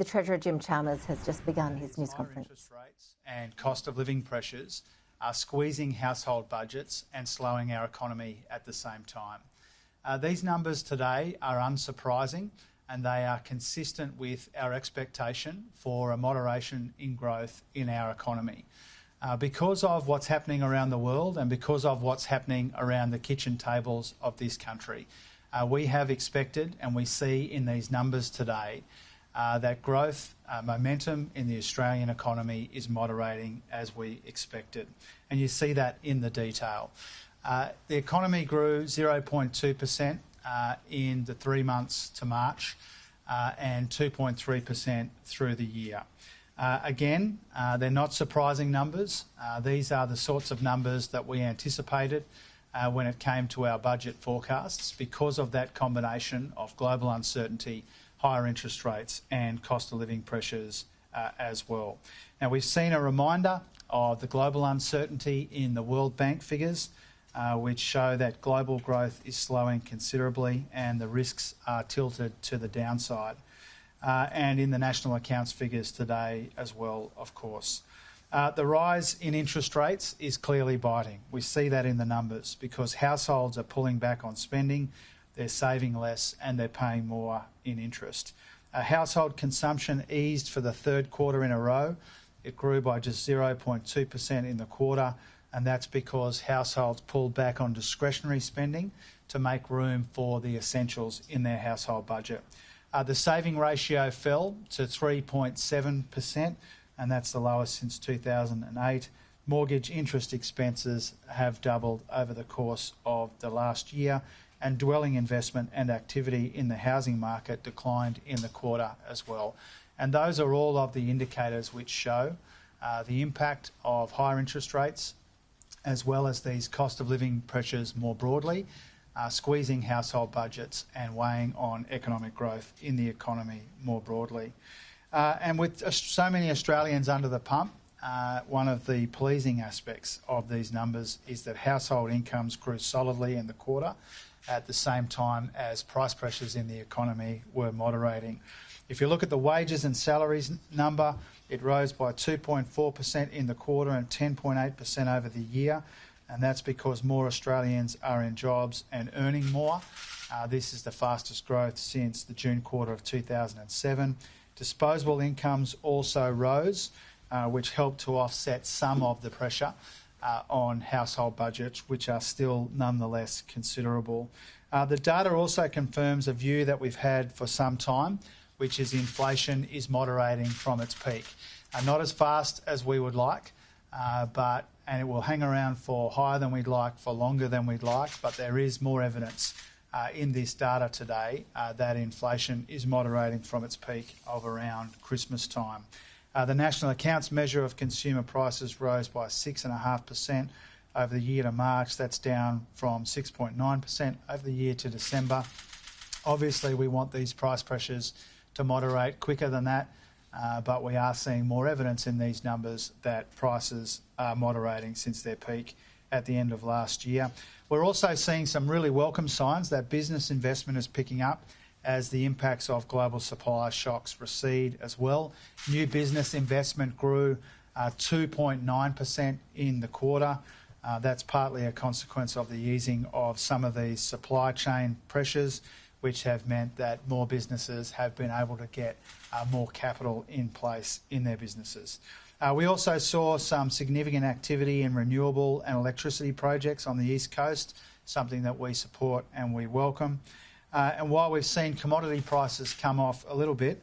The Treasurer Jim Chalmers has just begun his news conference. Interest rates and cost of living pressures are squeezing household budgets and slowing our economy at the same time. These numbers today are unsurprising and they are consistent with our expectation for a moderation in growth in our economy. Because of what's happening around the world and because of what's happening around the kitchen tables of this country, we have expected and we see in these numbers today that growth momentum in the Australian economy is moderating as we expected. And you see that in the detail. The economy grew 0.2% in the 3 months to March and 2.3% through the year. Again, they're not surprising numbers. These are the sorts of numbers that we anticipated when it came to our budget forecasts because of that combination of global uncertainty, higher interest rates and cost of living pressures as well. Now, we've seen a reminder of the global uncertainty in the World Bank figures, which show that global growth is slowing considerably and the risks are tilted to the downside. And in the national accounts figures today as well, of course. The rise in interest rates is clearly biting. We see that in the numbers because households are pulling back on spending, they're saving less and they're paying more in interest. Household consumption eased for the third quarter in a row. It grew by just 0.2% in the quarter, and that's because households pulled back on discretionary spending to make room for the essentials in their household budget. The saving ratio fell to 3.7%, and that's the lowest since 2008. Mortgage interest expenses have doubled over the course of the last year, and dwelling investment and activity in the housing market declined in the quarter as well. And those are all of the indicators which show the impact of higher interest rates as well as these cost of living pressures more broadly, squeezing household budgets and weighing on economic growth in the economy more broadly. And with so many Australians under the pump, one of the pleasing aspects of these numbers is that household incomes grew solidly in the quarter at the same time as price pressures in the economy were moderating. If you look at the wages and salaries number, it rose by 2.4% in the quarter and 10.8% over the year, and that's because more Australians are in jobs and earning more. This is the fastest growth since the June quarter of 2007. Disposable incomes also rose, which helped to offset some of the pressure on household budgets, which are still nonetheless considerable. The data also confirms a view that we've had for some time, which is inflation is moderating from its peak. Not as fast as we would like, and it will hang around for higher than we'd like, for longer than we'd like, but there is more evidence in this data today that inflation is moderating from its peak of around Christmas time. The National Accounts measure of consumer prices rose by 6.5% over the year to March. That's down from 6.9% over the year to December. Obviously, we want these price pressures to moderate quicker than that, but we are seeing more evidence in these numbers that prices are moderating since their peak at the end of last year. We're also seeing some really welcome signs that business investment is picking up as the impacts of global supply shocks recede as well. New business investment grew 2.9% in the quarter. That's partly a consequence of the easing of some of these supply chain pressures, which have meant that more businesses have been able to get more capital in place in their businesses. We also saw some significant activity in renewable and electricity projects on the East Coast, something that we support and we welcome. And while we've seen commodity prices come off a little bit,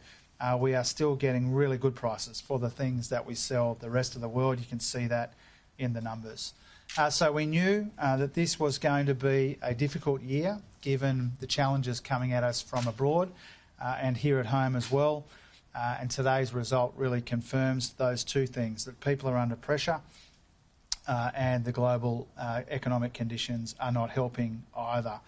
we are still getting really good prices for the things that we sell the rest of the world. You can see that in the numbers. So we knew that this was going to be a difficult year, given the challenges coming at us from abroad and here at home as well. And today's result really confirms those two things, that people are under pressure and the global economic conditions are not helping either.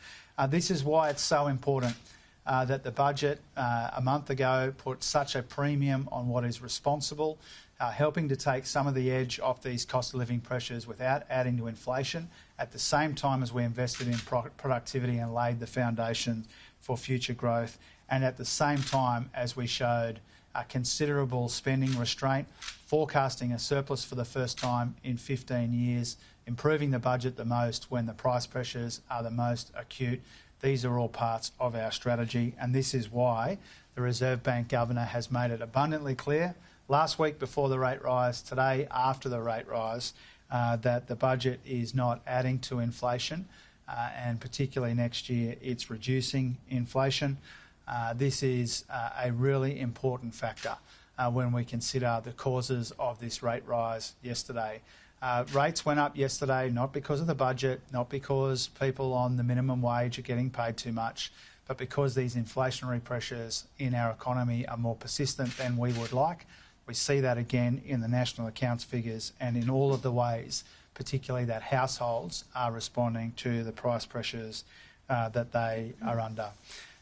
This is why it's so important that the budget a month ago put such a premium on what is responsible, helping to take some of the edge off these cost of living pressures without adding to inflation, at the same time as we invested in productivity and laid the foundation for future growth, and at the same time as we showed considerable spending restraint, forecasting a surplus for the first time in 15 years, improving the budget the most when the price pressures are the most acute. These are all parts of our strategy, and this is why the Reserve Bank Governor has made it abundantly clear last week before the rate rise, today after the rate rise, that the budget is not adding to inflation, and particularly next year it's reducing inflation. This is a really important factor when we consider the causes of this rate rise yesterday. Rates went up yesterday not because of the budget, not because people on the minimum wage are getting paid too much, but because these inflationary pressures in our economy are more persistent than we would like. We see that again in the national accounts figures and in all of the ways, particularly that households are responding to the price pressures that they are under.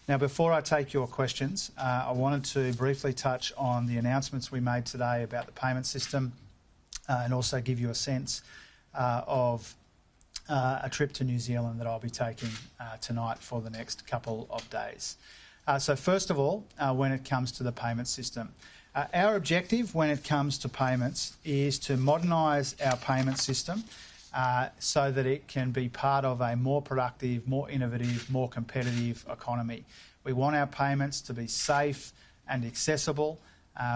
Now, before I take your questions, I wanted to briefly touch on the announcements we made today about the payment system and also give you a sense of a trip to New Zealand that I'll be taking tonight for the next couple of days. So first of all, when it comes to the payment system, our objective when it comes to payments is to modernise our payment system so that it can be part of a more productive, more innovative, more competitive economy. We want our payments to be safe and accessible.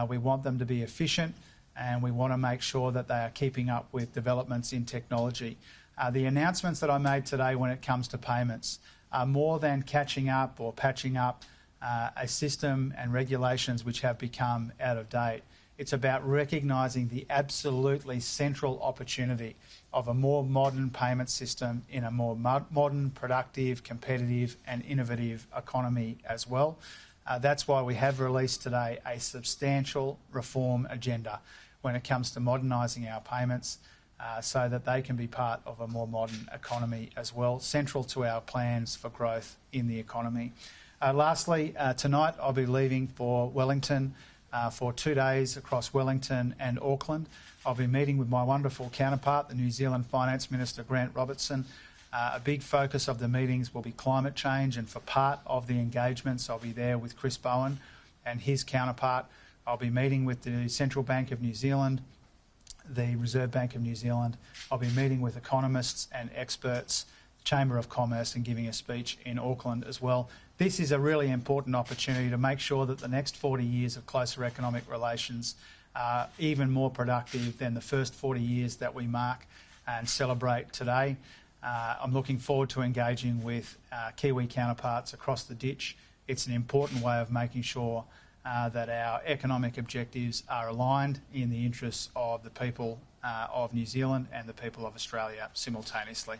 We want them to be efficient, and we want to make sure that they are keeping up with developments in technology. The announcements that I made today when it comes to payments are more than catching up or patching up a system and regulations which have become out of date. It's about recognising the absolutely central opportunity of a more modern payment system in a more modern, productive, competitive and innovative economy as well. That's why we have released today a substantial reform agenda when it comes to modernising our payments so that they can be part of a more modern economy as well, central to our plans for growth in the economy. Lastly, tonight I'll be leaving for Wellington for 2 days across Wellington and Auckland. I'll be meeting with my wonderful counterpart, the New Zealand Finance Minister Grant Robertson. A big focus of the meetings will be climate change, and for part of the engagements I'll be there with Chris Bowen and his counterpart. I'll be meeting with the Central Bank of New Zealand, the Reserve Bank of New Zealand. I'll be meeting with economists and experts, Chamber of Commerce, and giving a speech in Auckland as well. This is a really important opportunity to make sure that the next 40 years of closer economic relations are even more productive than the first 40 years that we mark and celebrate today. I'm looking forward to engaging with Kiwi counterparts across the ditch. It's an important way of making sure that our economic objectives are aligned in the interests of the people of New Zealand and the people of Australia simultaneously.